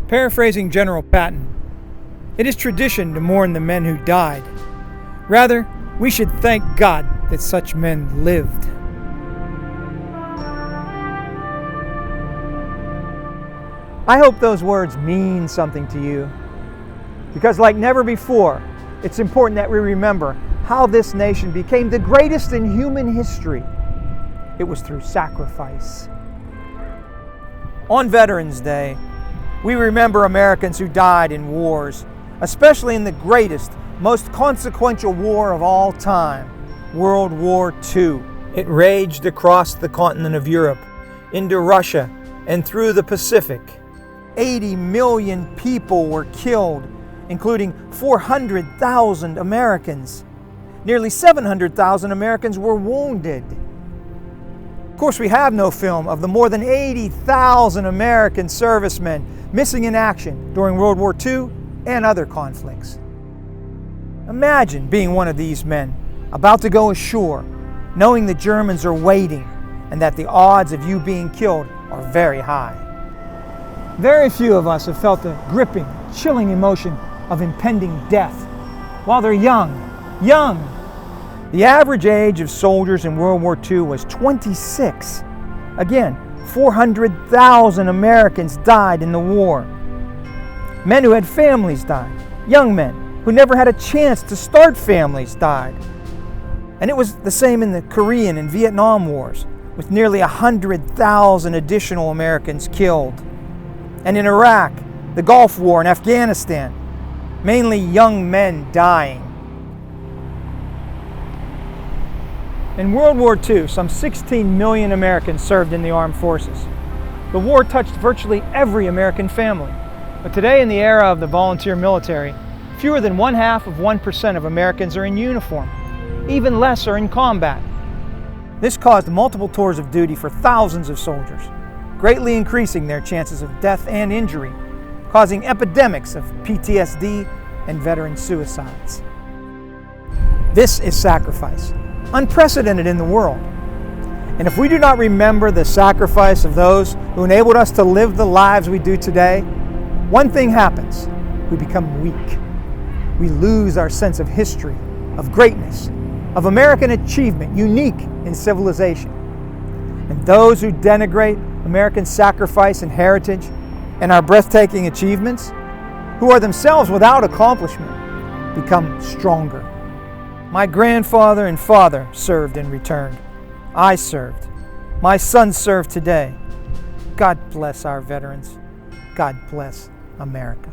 Paraphrasing General Patton, it is tradition to mourn the men who died. Rather, we should thank God that such men lived. I hope those words mean something to you, because like never before, it's important that we remember how this nation became the greatest in human history. It was through sacrifice. On Veterans Day, we remember Americans who died in wars, especially in the greatest, most consequential war of all time, World War II. It raged across the continent of Europe, into Russia, and through the Pacific. 80 million people were killed, including 400,000 Americans. Nearly 700,000 Americans were wounded. Of course, we have no film of the more than 80,000 American servicemen missing in action during World War II and other conflicts. Imagine being one of these men, about to go ashore, knowing the Germans are waiting and that the odds of you being killed are very high. Very few of us have felt the gripping, chilling emotion of impending death while they're young. The average age of soldiers in World War II was 26. Again, 400,000 Americans died in the war. Men who had families died. Young men who never had a chance to start families died. And it was the same in the Korean and Vietnam wars, with nearly 100,000 additional Americans killed. And in Iraq, the Gulf War, and Afghanistan, mainly young men dying. In World War II, some 16 million Americans served in the armed forces. The war touched virtually every American family. But today, in the era of the volunteer military, fewer than 0.5% of Americans are in uniform. Even less are in combat. This caused multiple tours of duty for thousands of soldiers, greatly increasing their chances of death and injury, causing epidemics of PTSD and veteran suicides. This is sacrifice, unprecedented in the world. And if we do not remember the sacrifice of those who enabled us to live the lives we do today, one thing happens: we become weak. We lose our sense of history, of greatness, of American achievement, unique in civilization. And those who denigrate American sacrifice and heritage and our breathtaking achievements, who are themselves without accomplishment, become stronger. My grandfather and father served and returned. I served. My sons serve today. God bless our veterans. God bless America.